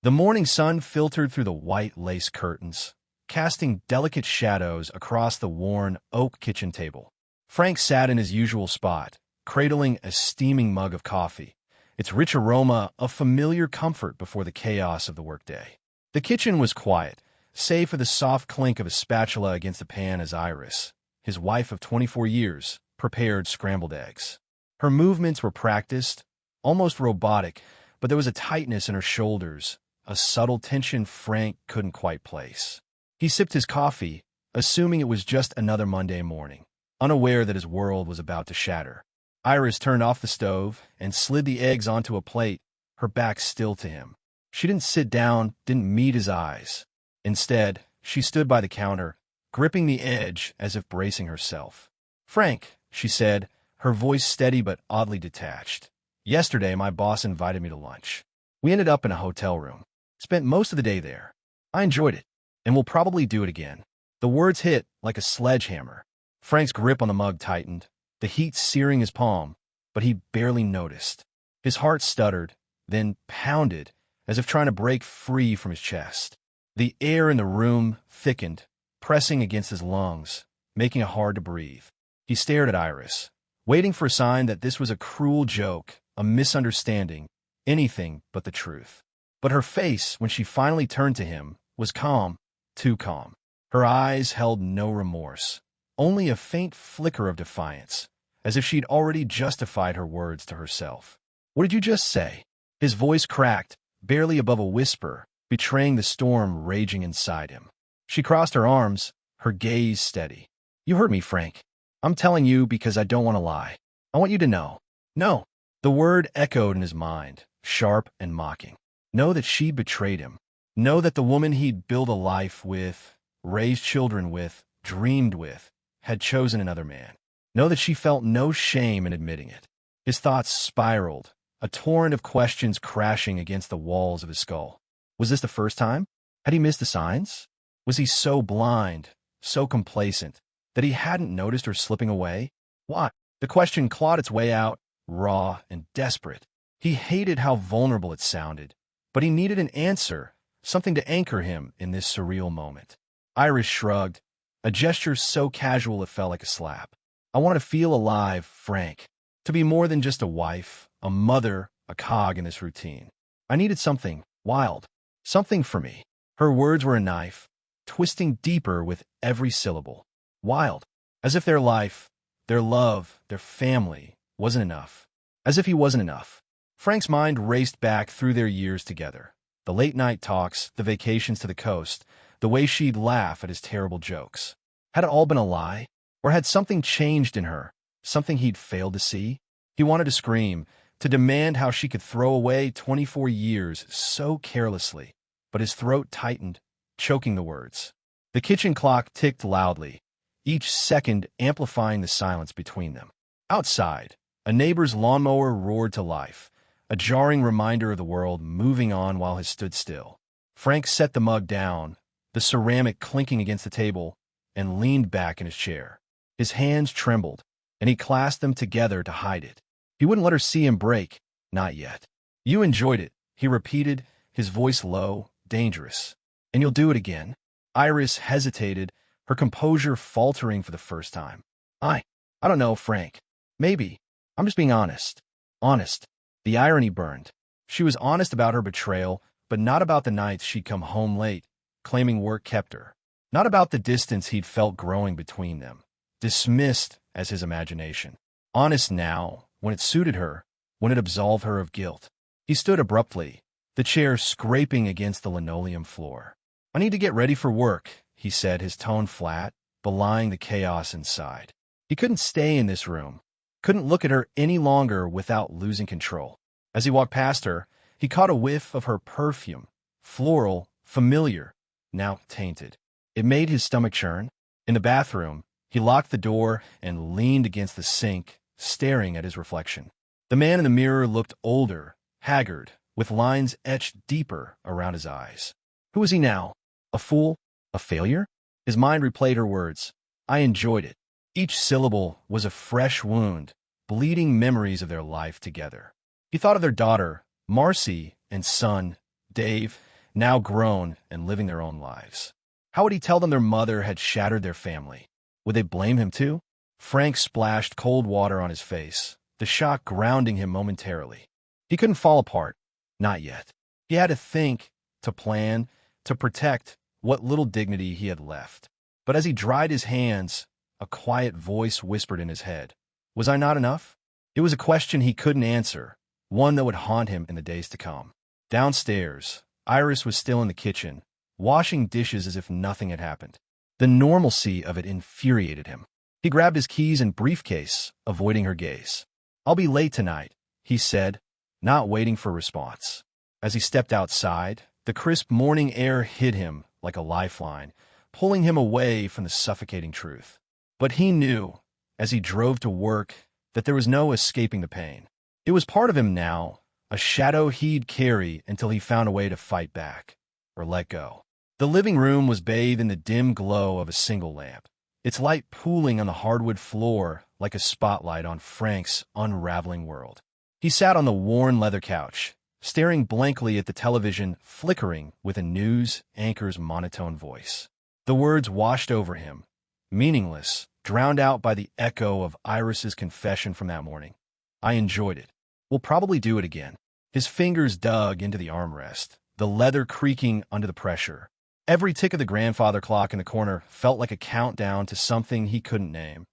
The morning sun filtered through the white lace curtains, casting delicate shadows across the worn oak kitchen table. Frank sat in his usual spot, cradling a steaming mug of coffee, its rich aroma a familiar comfort before the chaos of the workday. The kitchen was quiet, save for the soft clink of a spatula against the pan as Iris, his wife of 24 years, prepared scrambled eggs. Her movements were practiced, almost robotic, but there was a tightness in her shoulders, a subtle tension Frank couldn't quite place. He sipped his coffee, assuming it was just another Monday morning, unaware that his world was about to shatter. Iris turned off the stove and slid the eggs onto a plate, her back still to him. She didn't sit down, didn't meet his eyes. Instead, she stood by the counter, gripping the edge as if bracing herself. "Frank," she said, her voice steady but oddly detached. "Yesterday, my boss invited me to lunch. We ended up in a hotel room. Spent most of the day there. I enjoyed it, and we'll probably do it again." The words hit like a sledgehammer. Frank's grip on the mug tightened, the heat searing his palm, but he barely noticed. His heart stuttered, then pounded, as if trying to break free from his chest. The air in the room thickened, pressing against his lungs, making it hard to breathe. He stared at Iris, waiting for a sign that this was a cruel joke, a misunderstanding, anything but the truth. But her face, when she finally turned to him, was calm, too calm. Her eyes held no remorse, only a faint flicker of defiance, as if she'd already justified her words to herself. "What did you just say?" His voice cracked, barely above a whisper, betraying the storm raging inside him. She crossed her arms, her gaze steady. "You heard me, Frank. I'm telling you because I don't want to lie. I want you to know." "No." The word echoed in his mind, sharp and mocking. Know that she betrayed him. Know that the woman he'd built a life with, raised children with, dreamed with, had chosen another man. Know that she felt no shame in admitting it. His thoughts spiraled, a torrent of questions crashing against the walls of his skull. Was this the first time? Had he missed the signs? Was he so blind, so complacent, that he hadn't noticed her slipping away? Why? The question clawed its way out, raw and desperate. He hated how vulnerable it sounded, but he needed an answer, something to anchor him in this surreal moment. Iris shrugged, a gesture so casual it felt like a slap. "I want to feel alive, Frank. To be more than just a wife, a mother, a cog in this routine. I needed something wild, something for me." Her words were a knife, twisting deeper with every syllable. Wild, as if their life, their love, their family wasn't enough. As if he wasn't enough. Frank's mind raced back through their years together. The late-night talks, the vacations to the coast, the way she'd laugh at his terrible jokes. Had it all been a lie? Or had something changed in her, something he'd failed to see? He wanted to scream, to demand how she could throw away 24 years so carelessly, but his throat tightened, choking the words. The kitchen clock ticked loudly, each second amplifying the silence between them. Outside, a neighbor's lawnmower roared to life, a jarring reminder of the world moving on while he stood still. Frank set the mug down, the ceramic clinking against the table, and leaned back in his chair. His hands trembled, and he clasped them together to hide it. He wouldn't let her see him break, not yet. "You enjoyed it," he repeated, his voice low, dangerous. "And you'll do it again?" Iris hesitated, her composure faltering for the first time. I don't know, Frank. Maybe. I'm just being honest. Honest." The irony burned. She was honest about her betrayal, but not about the nights she'd come home late, claiming work kept her. Not about the distance he'd felt growing between them, dismissed as his imagination. Honest now, when it suited her, when it absolved her of guilt. He stood abruptly, the chair scraping against the linoleum floor. "I need to get ready for work," he said, his tone flat, belying the chaos inside. He couldn't stay in this room, couldn't look at her any longer without losing control. As he walked past her, he caught a whiff of her perfume, floral, familiar, now tainted. It made his stomach churn. In the bathroom, he locked the door and leaned against the sink, staring at his reflection. The man in the mirror looked older, haggard, with lines etched deeper around his eyes. Who was he now? A fool? A failure? His mind replayed her words. "I enjoyed it." Each syllable was a fresh wound, bleeding memories of their life together. He thought of their daughter, Marcy, and son, Dave, now grown and living their own lives. How would he tell them their mother had shattered their family? Would they blame him too? Frank splashed cold water on his face, the shock grounding him momentarily. He couldn't fall apart. Not yet. He had to think, to plan, to protect what little dignity he had left. But as he dried his hands, a quiet voice whispered in his head. Was I not enough? It was a question he couldn't answer, one that would haunt him in the days to come. Downstairs, Iris was still in the kitchen, washing dishes as if nothing had happened. The normalcy of it infuriated him. He grabbed his keys and briefcase, avoiding her gaze. I'll be late tonight, he said, not waiting for a response. As he stepped outside, the crisp morning air hit him like a lifeline, pulling him away from the suffocating truth. But he knew, as he drove to work, that there was no escaping the pain. It was part of him now, a shadow he'd carry until he found a way to fight back, or let go. The living room was bathed in the dim glow of a single lamp, its light pooling on the hardwood floor like a spotlight on Frank's unraveling world. He sat on the worn leather couch, staring blankly at the television flickering with a news anchor's monotone voice. The words washed over him, meaningless, drowned out by the echo of Iris's confession from that morning. I enjoyed it. We'll probably do it again. His fingers dug into the armrest, the leather creaking under the pressure. Every tick of the grandfather clock in the corner felt like a countdown to something he couldn't name.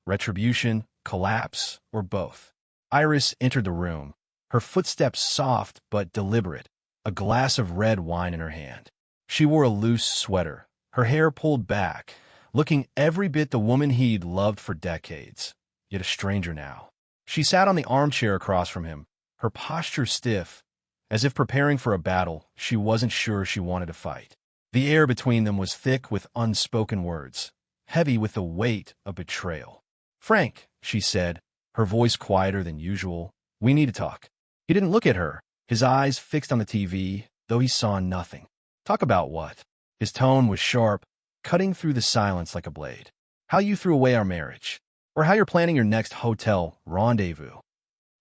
Retribution, collapse, or both. Iris entered the room, her footsteps soft but deliberate, a glass of red wine in her hand. She wore a loose sweater, her hair pulled back, looking every bit the woman he'd loved for decades, yet a stranger now. She sat on the armchair across from him, her posture stiff, as if preparing for a battle she wasn't sure she wanted to fight. The air between them was thick with unspoken words, heavy with the weight of betrayal. Frank, she said, her voice quieter than usual, we need to talk. He didn't look at her, his eyes fixed on the TV, though he saw nothing. Talk about what? His tone was sharp, cutting through the silence like a blade. How you threw away our marriage, or how you're planning your next hotel rendezvous.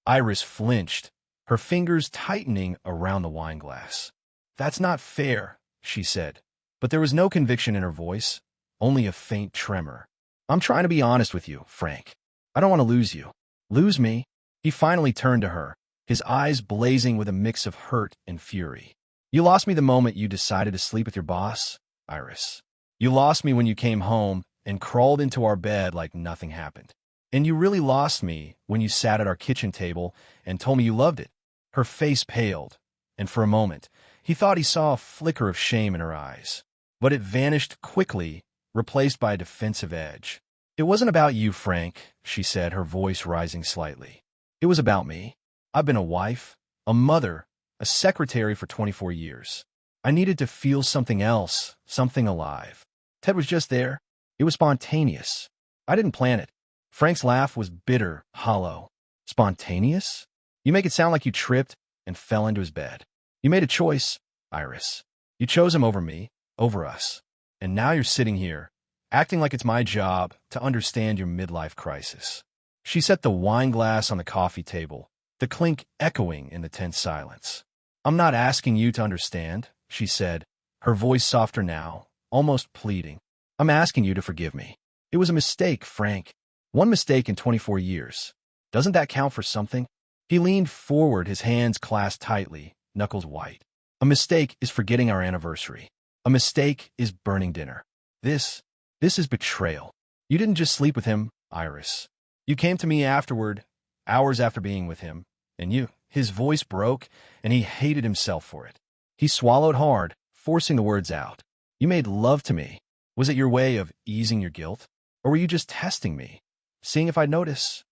Iris flinched, her fingers tightening around the wine glass. That's not fair, she said, but there was no conviction in her voice, only a faint tremor. I'm trying to be honest with you, Frank. I don't want to lose you. Lose me? He finally turned to her, his eyes blazing with a mix of hurt and fury. You lost me the moment you decided to sleep with your boss, Iris. You lost me when you came home and crawled into our bed like nothing happened. And you really lost me when you sat at our kitchen table and told me you loved it. Her face paled, and for a moment, he thought he saw a flicker of shame in her eyes. But it vanished quickly, replaced by a defensive edge. It wasn't about you, Frank, she said, her voice rising slightly. It was about me. I've been a wife, a mother, a secretary for 24 years. I needed to feel something else, something alive. Ted was just there. It was spontaneous. I didn't plan it. Frank's laugh was bitter, hollow. Spontaneous? You make it sound like you tripped and fell into his bed. You made a choice, Iris. You chose him over me, over us. And now you're sitting here, acting like it's my job to understand your midlife crisis. She set the wine glass on the coffee table, the clink echoing in the tense silence. I'm not asking you to understand, she said, her voice softer now, almost pleading. I'm asking you to forgive me. It was a mistake, Frank. One mistake in 24 years. Doesn't that count for something? He leaned forward, his hands clasped tightly, knuckles white. A mistake is forgetting our anniversary. A mistake is burning dinner. This is betrayal. You didn't just sleep with him, Iris. You came to me afterward, hours after being with him, and his voice broke, and he hated himself for it. He swallowed hard, forcing the words out. You made love to me. Was it your way of easing your guilt? Or were you just testing me, seeing if I'd notice?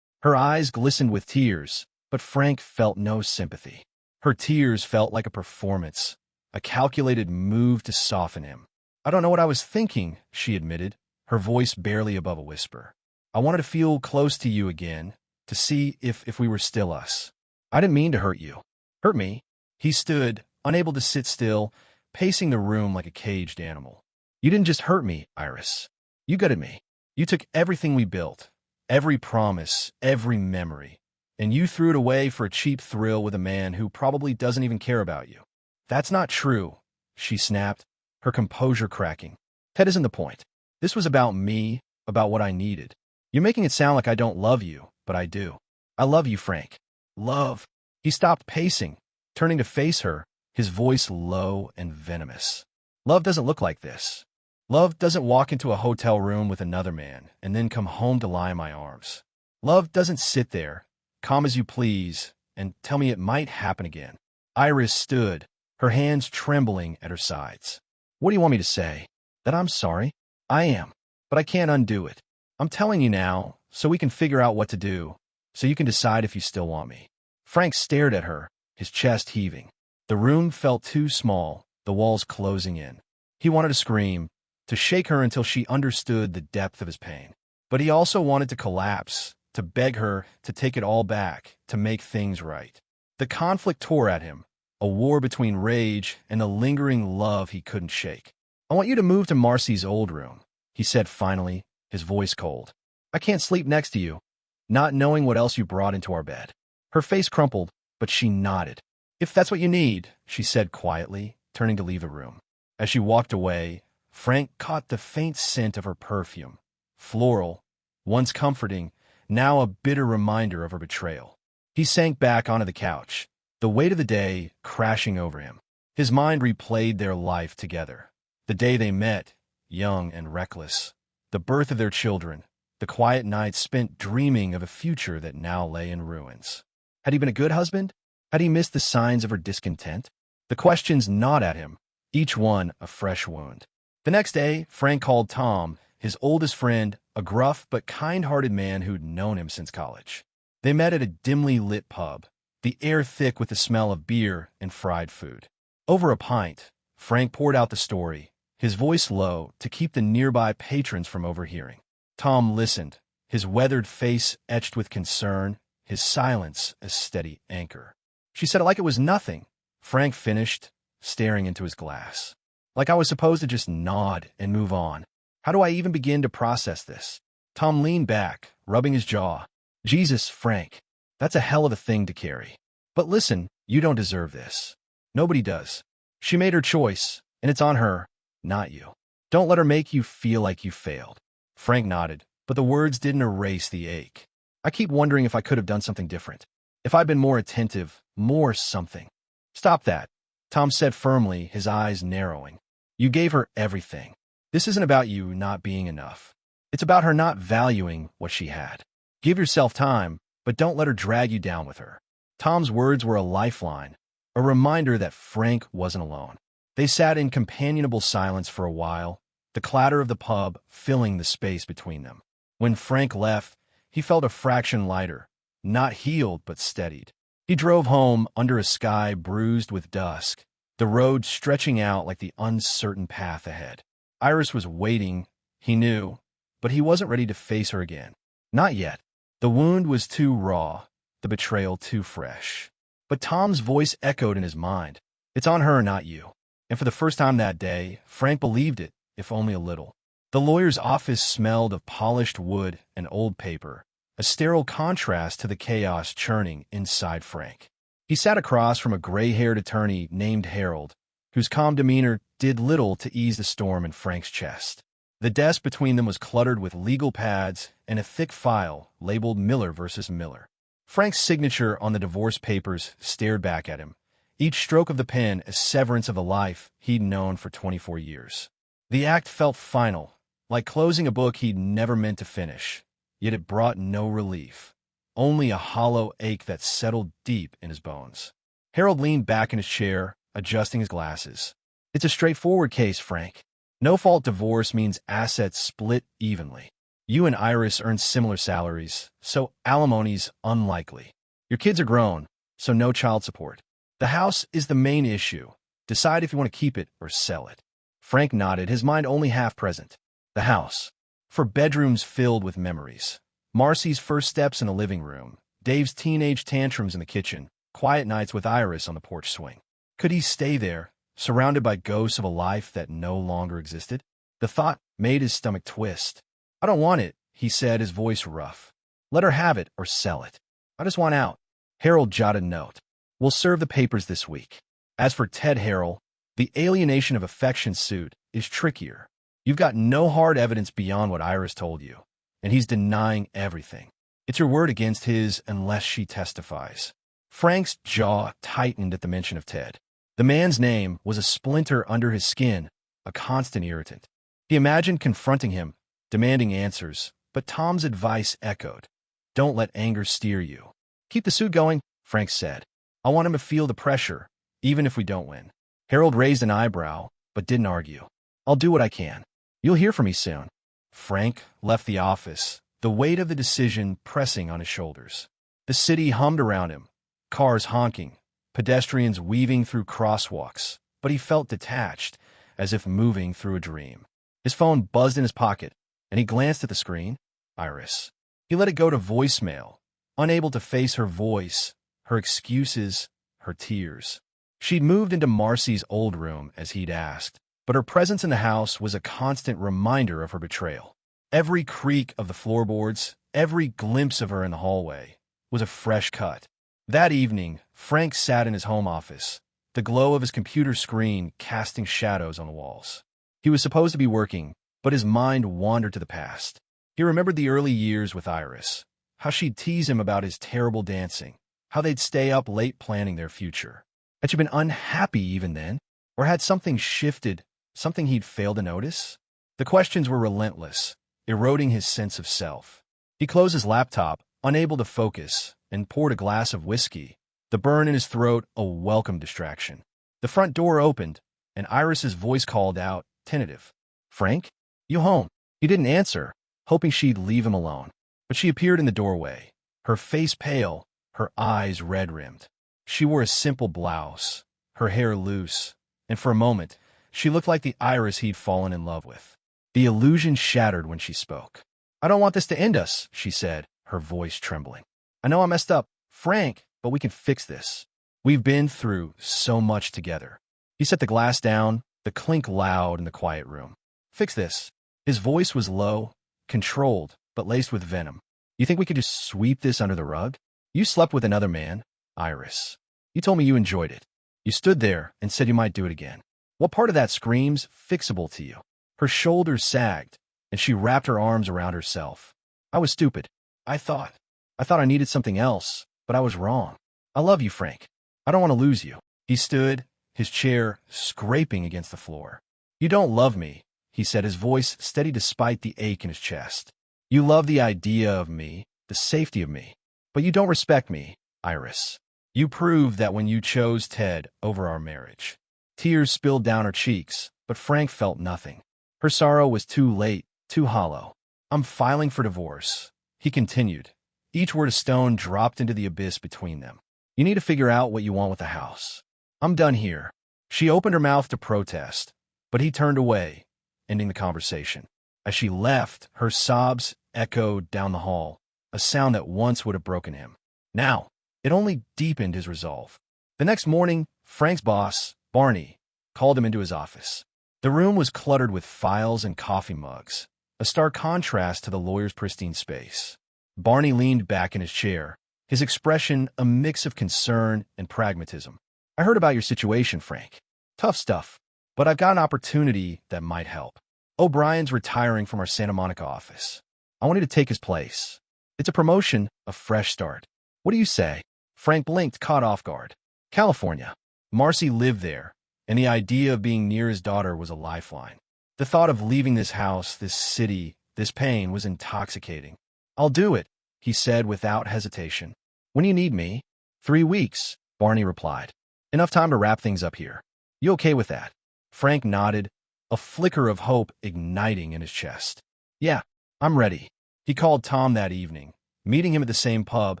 Her eyes glistened with tears, but Frank felt no sympathy. Her tears felt like a performance, a calculated move to soften him. I don't know what I was thinking, she admitted, her voice barely above a whisper. I wanted to feel close to you again, to see if we were still us. I didn't mean to hurt you. Hurt me? He stood, unable to sit still, pacing the room like a caged animal. You didn't just hurt me, Iris. You gutted me. You took everything we built, every promise, every memory, and you threw it away for a cheap thrill with a man who probably doesn't even care about you. That's not true, she snapped, her composure cracking. Ted isn't the point. This was about me, about what I needed. You're making it sound like I don't love you, but I do. I love you, Frank. Love. He stopped pacing, turning to face her, his voice low and venomous. Love doesn't look like this. Love doesn't walk into a hotel room with another man and then come home to lie in my arms. Love doesn't sit there, calm as you please, and tell me it might happen again. Iris stood, her hands trembling at her sides. What do you want me to say? That I'm sorry? I am, but I can't undo it. I'm telling you now, so we can figure out what to do, so you can decide if you still want me. Frank stared at her, his chest heaving. The room felt too small, the walls closing in. He wanted to scream, to shake her until she understood the depth of his pain. But he also wanted to collapse, to beg her to take it all back, to make things right. The conflict tore at him, a war between rage and the lingering love he couldn't shake. I want you to move to Marcy's old room, he said finally, his voice cold. I can't sleep next to you, not knowing what else you brought into our bed. Her face crumpled, but she nodded. If that's what you need, she said quietly, turning to leave the room. As she walked away, Frank caught the faint scent of her perfume, floral, once comforting, now a bitter reminder of her betrayal. He sank back onto the couch, the weight of the day crashing over him. His mind replayed their life together. The day they met, young and reckless. The birth of their children. The quiet nights spent dreaming of a future that now lay in ruins. Had he been a good husband? Had he missed the signs of her discontent? The questions gnawed at him, each one a fresh wound. The next day, Frank called Tom, his oldest friend, a gruff but kind-hearted man who'd known him since college. They met at a dimly lit pub, the air thick with the smell of beer and fried food. Over a pint, Frank poured out the story, his voice low to keep the nearby patrons from overhearing. Tom listened, his weathered face etched with concern, his silence a steady anchor. She said it like it was nothing, Frank finished, staring into his glass. Like I was supposed to just nod and move on. How do I even begin to process this? Tom leaned back, rubbing his jaw. Jesus, Frank, that's a hell of a thing to carry. But listen, you don't deserve this. Nobody does. She made her choice, and it's on her, not you. Don't let her make you feel like you failed. Frank nodded, but the words didn't erase the ache. I keep wondering if I could have done something different. If I'd been more attentive, more something. Stop that, Tom said firmly, his eyes narrowing. You gave her everything. This isn't about you not being enough. It's about her not valuing what she had. Give yourself time, but don't let her drag you down with her. Tom's words were a lifeline, a reminder that Frank wasn't alone. They sat in companionable silence for a while, the clatter of the pub filling the space between them. When Frank left, he felt a fraction lighter, not healed but steadied. He drove home under a sky bruised with dusk, the road stretching out like the uncertain path ahead. Iris was waiting, he knew, but he wasn't ready to face her again. Not yet. The wound was too raw, the betrayal too fresh. But Tom's voice echoed in his mind. It's on her, not you. And for the first time that day, Frank believed it, if only a little. The lawyer's office smelled of polished wood and old paper, a sterile contrast to the chaos churning inside Frank. He sat across from a gray-haired attorney named Harold, whose calm demeanor did little to ease the storm in Frank's chest. The desk between them was cluttered with legal pads and a thick file labeled Miller versus Miller. Frank's signature on the divorce papers stared back at him, each stroke of the pen a severance of the life he'd known for 24 years. The act felt final, like closing a book he'd never meant to finish, yet it brought no relief, only a hollow ache that settled deep in his bones. Harold leaned back in his chair, adjusting his glasses. It's a straightforward case, Frank. No-fault divorce means assets split evenly. You and Iris earn similar salaries, so alimony's unlikely. Your kids are grown, so no child support. The house is the main issue. Decide if you want to keep it or sell it. Frank nodded, his mind only half present. The house. For bedrooms filled with memories. Marcy's first steps in the living room. Dave's teenage tantrums in the kitchen. Quiet nights with Iris on the porch swing. Could he stay there, surrounded by ghosts of a life that no longer existed? The thought made his stomach twist. I don't want it, he said, his voice rough. Let her have it or sell it. I just want out. Harold jotted a note. We'll serve the papers this week. As for Ted Harrell, The alienation of affection suit is trickier. You've got no hard evidence beyond what Iris told you, and he's denying everything. It's your word against his unless she testifies. Frank's jaw tightened at the mention of Ted. The man's name was a splinter under his skin, a constant irritant. He imagined confronting him, demanding answers, but Tom's advice echoed. Don't let anger steer you. Keep the suit going, Frank said. I want him to feel the pressure, even if we don't win. Harold raised an eyebrow, but didn't argue. I'll do what I can. You'll hear from me soon. Frank left the office, the weight of the decision pressing on his shoulders. The city hummed around him, cars honking, pedestrians weaving through crosswalks, but he felt detached, as if moving through a dream. His phone buzzed in his pocket, and he glanced at the screen. Iris. He let it go to voicemail, unable to face her voice, her excuses, her tears. She'd moved into Marcy's old room, as he'd asked, but her presence in the house was a constant reminder of her betrayal. Every creak of the floorboards, every glimpse of her in the hallway, was a fresh cut. That evening, Frank sat in his home office, the glow of his computer screen casting shadows on the walls. He was supposed to be working, but his mind wandered to the past. He remembered the early years with Iris, how she'd tease him about his terrible dancing, how they'd stay up late planning their future. Had she been unhappy even then? Or had something shifted, something he'd failed to notice? The questions were relentless, eroding his sense of self. He closed his laptop, unable to focus, and poured a glass of whiskey, the burn in his throat a welcome distraction. The front door opened, and Iris's voice called out, tentative. Frank? You home? He didn't answer, hoping she'd leave him alone. But she appeared in the doorway, her face pale, her eyes red-rimmed. She wore a simple blouse, her hair loose, and for a moment, she looked like the Iris he'd fallen in love with. The illusion shattered when she spoke. I don't want this to end us, she said, her voice trembling. I know I messed up, Frank, but we can fix this. We've been through so much together. He set the glass down, the clink loud in the quiet room. Fix this. His voice was low, controlled, but laced with venom. You think we could just sweep this under the rug? You slept with another man, Iris. You told me you enjoyed it. You stood there and said you might do it again. What part of that screams fixable to you? Her shoulders sagged, and she wrapped her arms around herself. I was stupid. I thought I needed something else, but I was wrong. I love you, Frank. I don't want to lose you. He stood, his chair scraping against the floor. You don't love me, he said, his voice steady despite the ache in his chest. You love the idea of me, the safety of me. But you don't respect me, Iris. You proved that when you chose Ted over our marriage. Tears spilled down her cheeks, but Frank felt nothing. Her sorrow was too late, too hollow. I'm filing for divorce, he continued, each word a stone dropped into the abyss between them. You need to figure out what you want with the house. I'm done here. She opened her mouth to protest, but he turned away, ending the conversation. As she left, her sobs echoed down the hall, a sound that once would have broken him. Now, it only deepened his resolve. The next morning, Frank's boss, Barney, called him into his office. The room was cluttered with files and coffee mugs, a stark contrast to the lawyer's pristine space. Barney leaned back in his chair, his expression a mix of concern and pragmatism. I heard about your situation, Frank. Tough stuff, but I've got an opportunity that might help. O'Brien's retiring from our Santa Monica office. I want you to take his place. It's a promotion, a fresh start. What do you say? Frank blinked, caught off guard. California. Marcy lived there, and the idea of being near his daughter was a lifeline. The thought of leaving this house, this city, this pain was intoxicating. I'll do it, he said without hesitation. When do you need me? 3 weeks, Barney replied. Enough time to wrap things up here. You okay with that? Frank nodded, a flicker of hope igniting in his chest. Yeah, I'm ready. He called Tom that evening, meeting him at the same pub,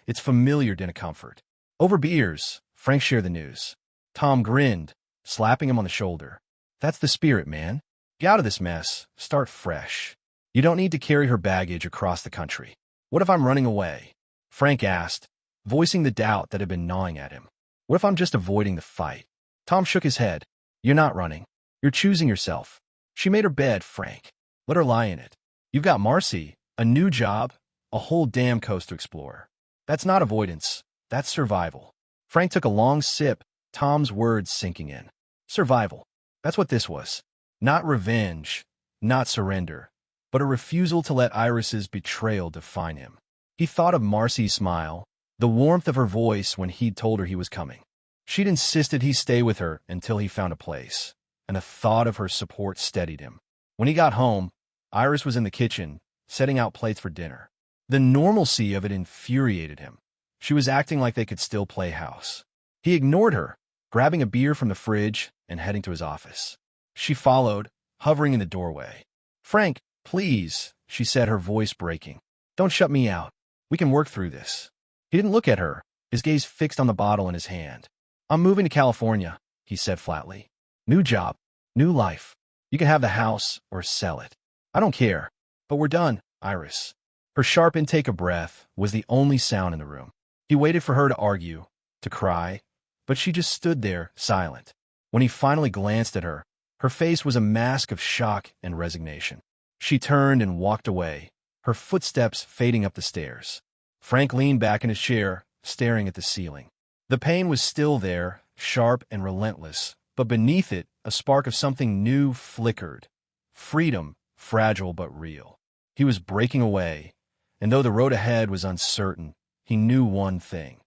its familiar din of comfort. Over beers, Frank shared the news. Tom grinned, slapping him on the shoulder. That's the spirit, man. Get out of this mess. Start fresh. You don't need to carry her baggage across the country. What if I'm running away? Frank asked, voicing the doubt that had been gnawing at him. What if I'm just avoiding the fight? Tom shook his head. You're not running. You're choosing yourself. She made her bed, Frank. Let her lie in it. You've got Marcy, a new job, a whole damn coast to explore. That's not avoidance. That's survival. Frank took a long sip, Tom's words sinking in. Survival. That's what this was. Not revenge, not surrender, but a refusal to let Iris's betrayal define him. He thought of Marcy's smile, the warmth of her voice when he'd told her he was coming. She'd insisted he stay with her until he found a place, and the thought of her support steadied him. When he got home, Iris was in the kitchen, setting out plates for dinner. The normalcy of it infuriated him. She was acting like they could still play house. He ignored her, grabbing a beer from the fridge and heading to his office. She followed, hovering in the doorway. "Frank, please," she said, her voice breaking. "Don't shut me out. We can work through this." He didn't look at her, his gaze fixed on the bottle in his hand. "I'm moving to California," he said flatly. "New job, new life. You can have the house or sell it. I don't care. But we're done, Iris." Her sharp intake of breath was the only sound in the room. He waited for her to argue, to cry, but she just stood there, silent. When he finally glanced at her, her face was a mask of shock and resignation. She turned and walked away, her footsteps fading up the stairs. Frank leaned back in his chair, staring at the ceiling. The pain was still there, sharp and relentless, but beneath it, a spark of something new flickered. Freedom, fragile but real. He was breaking away, and though the road ahead was uncertain, he knew one thing.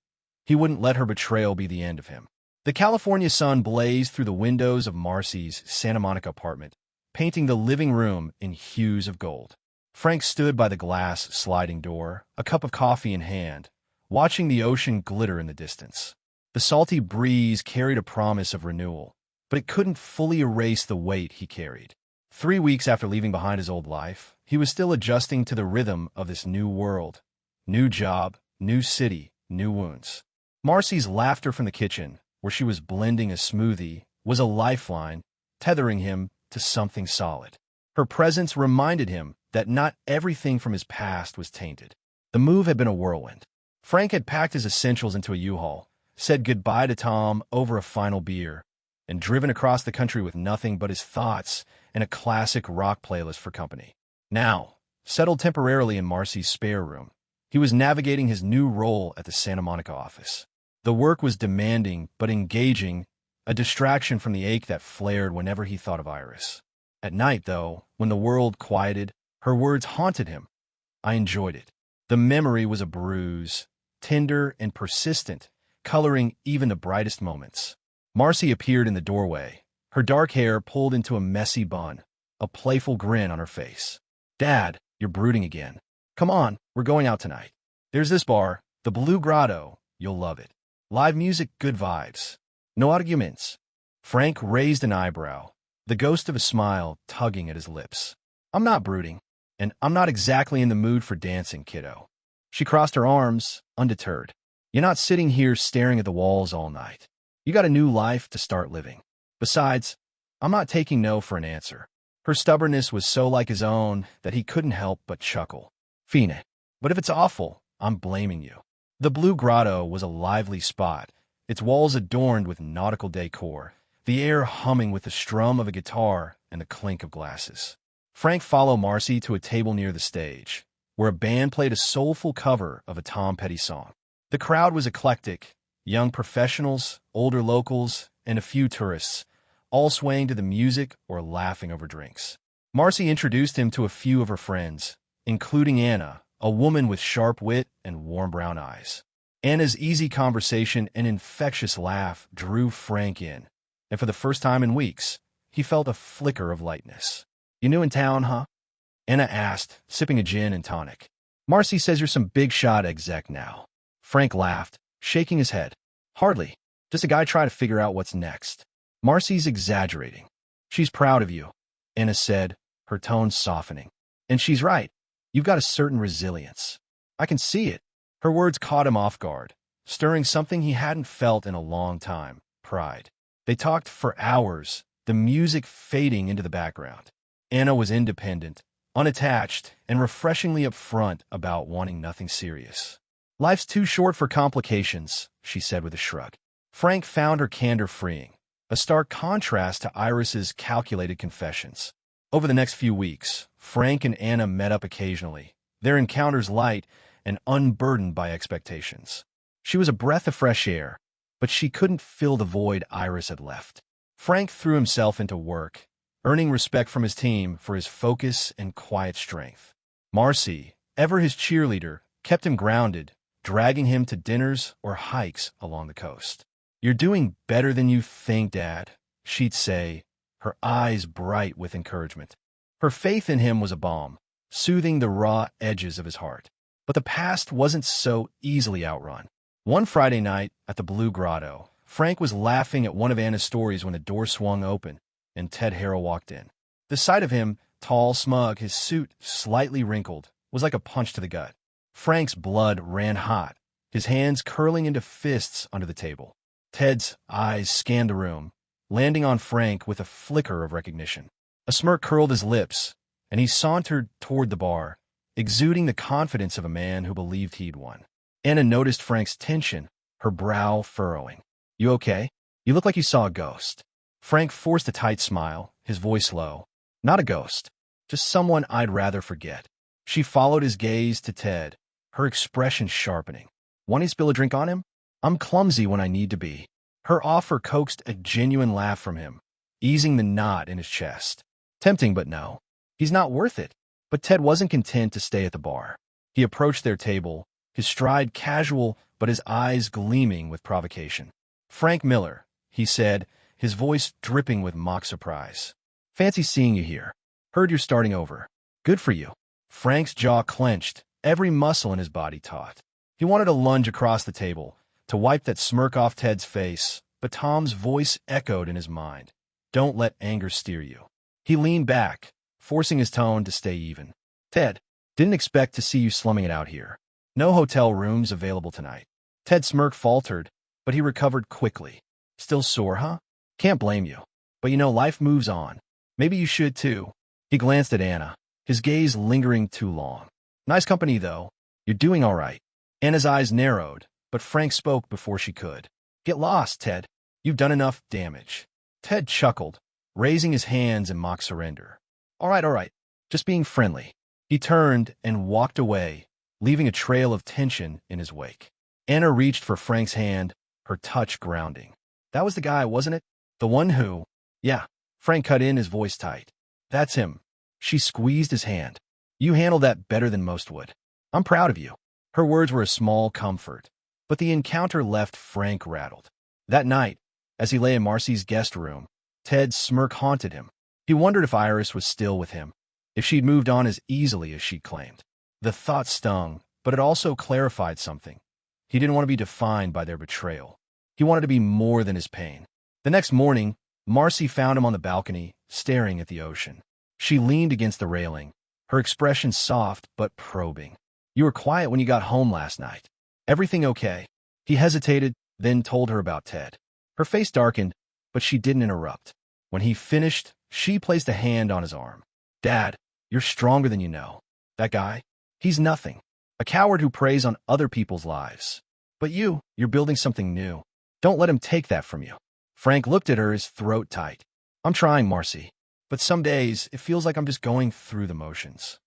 He wouldn't let her betrayal be the end of him. The California sun blazed through the windows of Marcy's Santa Monica apartment, painting the living room in hues of gold. Frank stood by the glass sliding door, a cup of coffee in hand, watching the ocean glitter in the distance. The salty breeze carried a promise of renewal, but it couldn't fully erase the weight he carried. 3 weeks after leaving behind his old life, he was still adjusting to the rhythm of this new world. New job, new city, new wounds. Marcy's laughter from the kitchen, where she was blending a smoothie, was a lifeline, tethering him to something solid. Her presence reminded him that not everything from his past was tainted. The move had been a whirlwind. Frank had packed his essentials into a U-Haul, said goodbye to Tom over a final beer, and driven across the country with nothing but his thoughts and a classic rock playlist for company. Now, settled temporarily in Marcy's spare room, he was navigating his new role at the Santa Monica office. The work was demanding but engaging, a distraction from the ache that flared whenever he thought of Iris. At night, though, when the world quieted, her words haunted him. "I enjoyed it." The memory was a bruise, tender and persistent, coloring even the brightest moments. Marcy appeared in the doorway, her dark hair pulled into a messy bun, a playful grin on her face. "Dad, you're brooding again. Come on, we're going out tonight. There's this bar, the Blue Grotto. You'll love it. Live music, good vibes. No arguments." Frank raised an eyebrow, the ghost of a smile tugging at his lips. "I'm not brooding, and I'm not exactly in the mood for dancing, kiddo." She crossed her arms, undeterred. "You're not sitting here staring at the walls all night. You got a new life to start living. Besides, I'm not taking no for an answer." Her stubbornness was so like his own that he couldn't help but chuckle. "Fine. But if it's awful, I'm blaming you." The Blue Grotto was a lively spot, its walls adorned with nautical decor, the air humming with the strum of a guitar and the clink of glasses. Frank followed Marcy to a table near the stage, where a band played a soulful cover of a Tom Petty song. The crowd was eclectic, young professionals, older locals, and a few tourists, all swaying to the music or laughing over drinks. Marcy introduced him to a few of her friends, including Anna, a woman with sharp wit and warm brown eyes. Anna's easy conversation and infectious laugh drew Frank in, and for the first time in weeks, he felt a flicker of lightness. "You new in town, huh?" Anna asked, sipping a gin and tonic. "Marcy says you're some big shot exec now." Frank laughed, shaking his head. "Hardly. Just a guy trying to figure out what's next." "Marcy's exaggerating. She's proud of you," Anna said, her tone softening. "And she's right. You've got a certain resilience. I can see it." Her words caught him off guard, stirring something he hadn't felt in a long time, pride. They talked for hours, the music fading into the background. Anna was independent, unattached, and refreshingly upfront about wanting nothing serious. "Life's too short for complications," she said with a shrug. Frank found her candor freeing, a stark contrast to Iris's calculated confessions. Over the next few weeks, Frank and Anna met up occasionally, their encounters light and unburdened by expectations. She was a breath of fresh air, but she couldn't fill the void Iris had left. Frank threw himself into work, earning respect from his team for his focus and quiet strength. Marcy, ever his cheerleader, kept him grounded, dragging him to dinners or hikes along the coast. "You're doing better than you think, Dad," she'd say, her eyes bright with encouragement. Her faith in him was a balm, soothing the raw edges of his heart. But the past wasn't so easily outrun. One Friday night at the Blue Grotto, Frank was laughing at one of Anna's stories when the door swung open and Ted Harrell walked in. The sight of him, tall, smug, his suit slightly wrinkled, was like a punch to the gut. Frank's blood ran hot, his hands curling into fists under the table. Ted's eyes scanned the room, landing on Frank with a flicker of recognition. A smirk curled his lips, and he sauntered toward the bar, exuding the confidence of a man who believed he'd won. Anna noticed Frank's tension, her brow furrowing. "You okay? You look like you saw a ghost." Frank forced a tight smile, his voice low. "Not a ghost, just someone I'd rather forget." She followed his gaze to Ted, her expression sharpening. "Want to spill a drink on him? I'm clumsy when I need to be." Her offer coaxed a genuine laugh from him, easing the knot in his chest. Tempting, but no. He's not worth it. But Ted wasn't content to stay at the bar. He approached their table, his stride casual but his eyes gleaming with provocation. "Frank Miller," he said, his voice dripping with mock surprise. "Fancy seeing you here. Heard you're starting over. Good for you." Frank's jaw clenched, every muscle in his body taut. He wanted to lunge across the table, to wipe that smirk off Ted's face, but Tom's voice echoed in his mind. "Don't let anger steer you." He leaned back, forcing his tone to stay even. "Ted, didn't expect to see you slumming it out here. No hotel rooms available tonight." Ted's smirk faltered, but he recovered quickly. "Still sore, huh? Can't blame you. But life moves on. Maybe you should too." He glanced at Anna, his gaze lingering too long. "Nice company, though. You're doing all right." Anna's eyes narrowed, but Frank spoke before she could. "Get lost, Ted. You've done enough damage." Ted chuckled, raising his hands in mock surrender. All right. Just being friendly." He turned and walked away, leaving a trail of tension in his wake. Anna reached for Frank's hand, her touch grounding. "That was the guy, wasn't it? The one who—" "Yeah." Frank cut in, his voice tight. "That's him." She squeezed his hand. "You handled that better than most would. I'm proud of you." Her words were a small comfort, but the encounter left Frank rattled. That night, as he lay in Marcy's guest room, Ted's smirk haunted him. He wondered if Iris was still with him, if she'd moved on as easily as she claimed. The thought stung, but it also clarified something. He didn't want to be defined by their betrayal. He wanted to be more than his pain. The next morning, Marcy found him on the balcony, staring at the ocean. She leaned against the railing, her expression soft but probing. "You were quiet when you got home last night. Everything okay?" He hesitated, then told her about Ted. Her face darkened, but she didn't interrupt. When he finished, she placed a hand on his arm. "Dad, you're stronger than you know. That guy, he's nothing. A coward who preys on other people's lives. But you're building something new. Don't let him take that from you." Frank looked at her, his throat tight. "I'm trying, Marcy. But some days, it feels like I'm just going through the motions."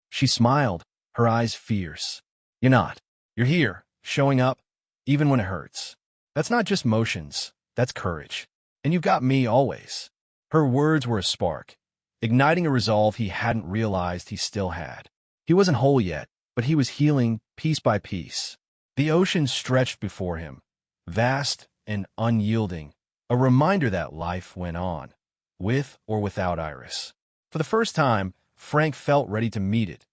She smiled, her eyes fierce. "You're not. You're here, showing up, even when it hurts. That's not just motions, that's courage. And you've got me always." Her words were a spark, igniting a resolve he hadn't realized he still had. He wasn't whole yet, but he was healing piece by piece. The ocean stretched before him, vast and unyielding, a reminder that life went on, with or without Iris. For the first time, Frank felt ready to meet it,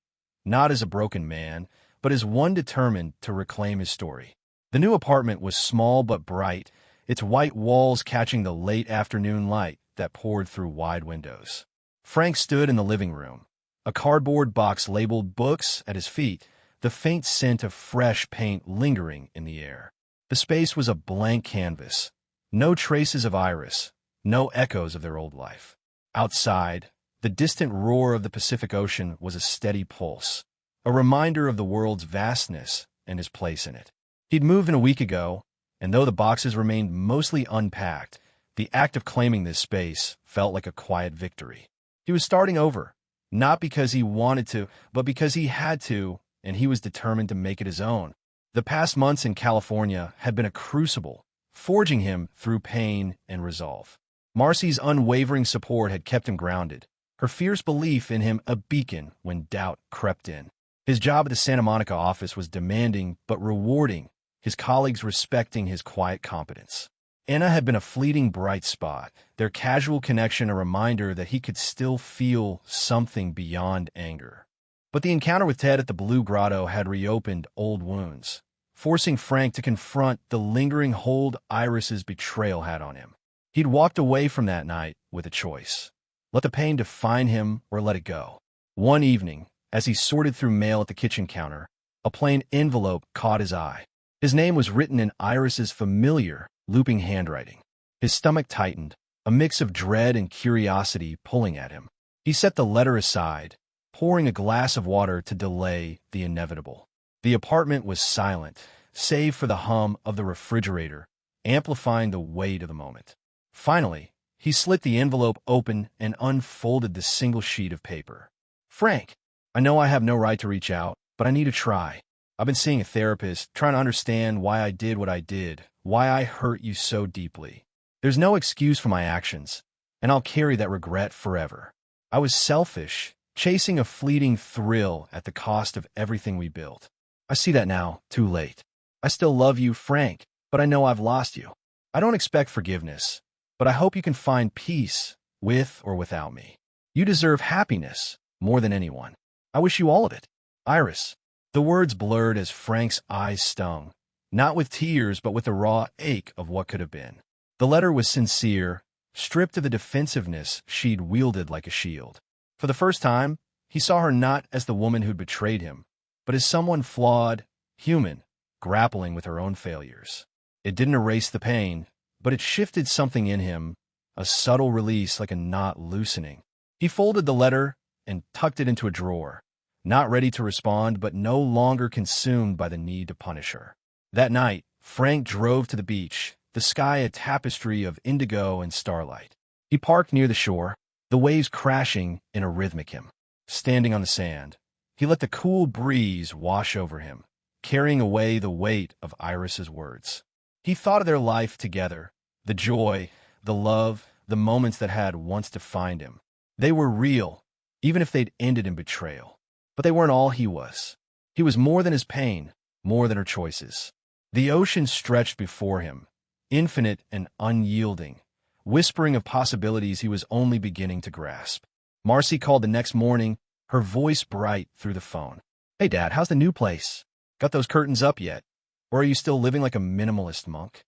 not as a broken man, but as one determined to reclaim his story. The new apartment was small but bright, its white walls catching the late afternoon light that poured through wide windows. Frank stood in the living room, a cardboard box labeled books at his feet, the faint scent of fresh paint lingering in the air. The space was a blank canvas, no traces of Iris, no echoes of their old life. Outside, the distant roar of the Pacific Ocean was a steady pulse, a reminder of the world's vastness and his place in it. He'd moved in a week ago, and though the boxes remained mostly unpacked, the act of claiming this space felt like a quiet victory. He was starting over, not because he wanted to, but because he had to, and he was determined to make it his own. The past months in California had been a crucible, forging him through pain and resolve. Marcy's unwavering support had kept him grounded, her fierce belief in him a beacon when doubt crept in. His job at the Santa Monica office was demanding but rewarding, his colleagues respecting his quiet competence. Anna had been a fleeting bright spot, their casual connection a reminder that he could still feel something beyond anger. But the encounter with Ted at the Blue Grotto had reopened old wounds, forcing Frank to confront the lingering hold Iris's betrayal had on him. He'd walked away from that night with a choice. Let the pain define him or let it go. One evening, as he sorted through mail at the kitchen counter, a plain envelope caught his eye. His name was written in Iris's familiar, looping handwriting. His stomach tightened, a mix of dread and curiosity pulling at him. He set the letter aside, pouring a glass of water to delay the inevitable. The apartment was silent, save for the hum of the refrigerator, amplifying the weight of the moment. Finally, he slit the envelope open and unfolded the single sheet of paper. Frank, I know I have no right to reach out, but I need to try. I've been seeing a therapist, trying to understand why I did what I did, why I hurt you so deeply. There's no excuse for my actions, and I'll carry that regret forever. I was selfish, chasing a fleeting thrill at the cost of everything we built. I see that now, too late. I still love you, Frank, but I know I've lost you. I don't expect forgiveness, but I hope you can find peace with or without me. You deserve happiness more than anyone. I wish you all of it. Iris. The words blurred as Frank's eyes stung, not with tears but with the raw ache of what could have been. The letter was sincere, stripped of the defensiveness she'd wielded like a shield. For the first time, he saw her not as the woman who'd betrayed him, but as someone flawed, human, grappling with her own failures. It didn't erase the pain, but it shifted something in him, a subtle release like a knot loosening. He folded the letter and tucked it into a drawer, not ready to respond but no longer consumed by the need to punish her. That night, Frank drove to the beach, the sky a tapestry of indigo and starlight. He parked near the shore, the waves crashing in a rhythmic hymn. Standing on the sand, he let the cool breeze wash over him, carrying away the weight of Iris's words. He thought of their life together, the joy, the love, the moments that had once defined him. They were real, even if they'd ended in betrayal. But they weren't all he was. He was more than his pain, more than her choices. The ocean stretched before him, infinite and unyielding, whispering of possibilities he was only beginning to grasp. Marcy called the next morning, her voice bright through the phone. Hey, Dad, how's the new place? Got those curtains up yet? Or are you still living like a minimalist monk?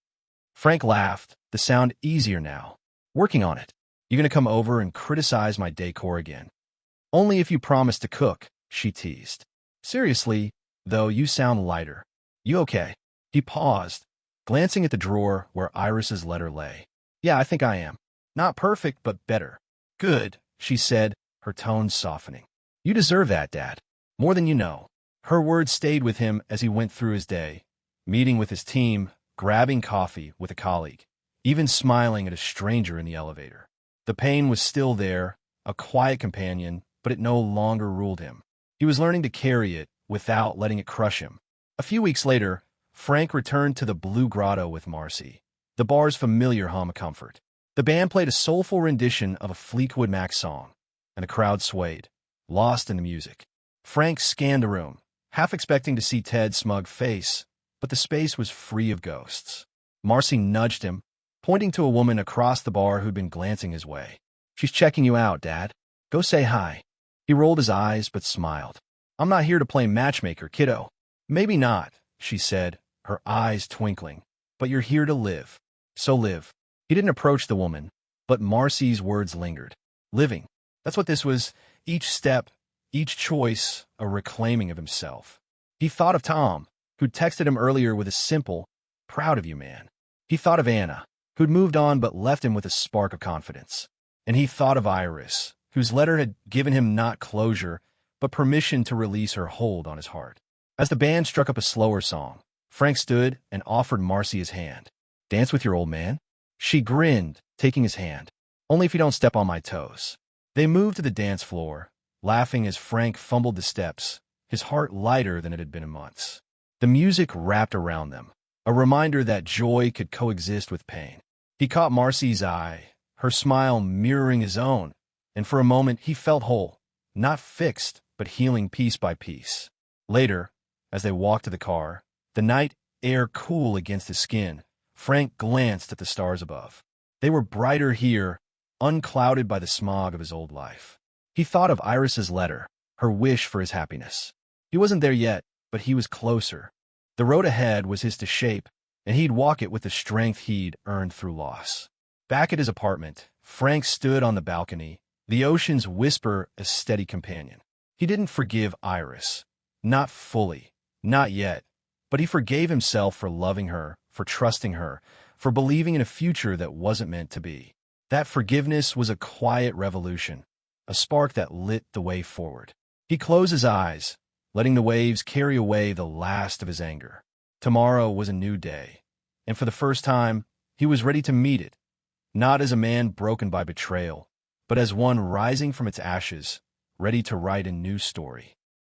Frank laughed, the sound easier now. Working on it. You gonna come over and criticize my decor again? Only if you promise to cook, she teased. Seriously, though, you sound lighter. You okay? He paused, glancing at the drawer where Iris's letter lay. Yeah, I think I am. Not perfect, but better. Good, she said, her tone softening. You deserve that, Dad. More than you know. Her words stayed with him as he went through his day, meeting with his team, grabbing coffee with a colleague, even smiling at a stranger in the elevator. The pain was still there, a quiet companion, but it no longer ruled him. He was learning to carry it without letting it crush him. A few weeks later, Frank returned to the Blue Grotto with Marcy, the bar's familiar hum of comfort. The band played a soulful rendition of a Fleetwood Mac song, and the crowd swayed, lost in the music. Frank scanned the room, half expecting to see Ted's smug face, but the space was free of ghosts. Marcy nudged him, pointing to a woman across the bar who'd been glancing his way. She's checking you out, Dad. Go say hi. He rolled his eyes but smiled. I'm not here to play matchmaker, kiddo. Maybe not, she said, her eyes twinkling. But you're here to live. So live. He didn't approach the woman, but Marcy's words lingered. Living. That's what this was. Each step, each choice, a reclaiming of himself. He thought of Tom, who'd texted him earlier with a simple, proud of you, man. He thought of Anna, who'd moved on but left him with a spark of confidence. And he thought of Iris, whose letter had given him not closure, but permission to release her hold on his heart. As the band struck up a slower song, Frank stood and offered Marcy his hand. Dance with your old man? She grinned, taking his hand. Only if you don't step on my toes. They moved to the dance floor, laughing as Frank fumbled the steps, his heart lighter than it had been in months. The music wrapped around them, a reminder that joy could coexist with pain. He caught Marcy's eye, her smile mirroring his own, and for a moment he felt whole, not fixed, but healing piece by piece. Later, as they walked to the car, the night air cool against his skin, Frank glanced at the stars above. They were brighter here, unclouded by the smog of his old life. He thought of Iris's letter, her wish for his happiness. He wasn't there yet, but he was closer. The road ahead was his to shape, and he'd walk it with the strength he'd earned through loss. Back at his apartment, Frank stood on the balcony, the ocean's whisper a steady companion. He didn't forgive Iris. Not fully. Not yet. But he forgave himself for loving her, for trusting her, for believing in a future that wasn't meant to be. That forgiveness was a quiet revolution, a spark that lit the way forward. He closed his eyes, letting the waves carry away the last of his anger. Tomorrow was a new day, and for the first time, he was ready to meet it, not as a man broken by betrayal, but as one rising from its ashes, ready to write a new story.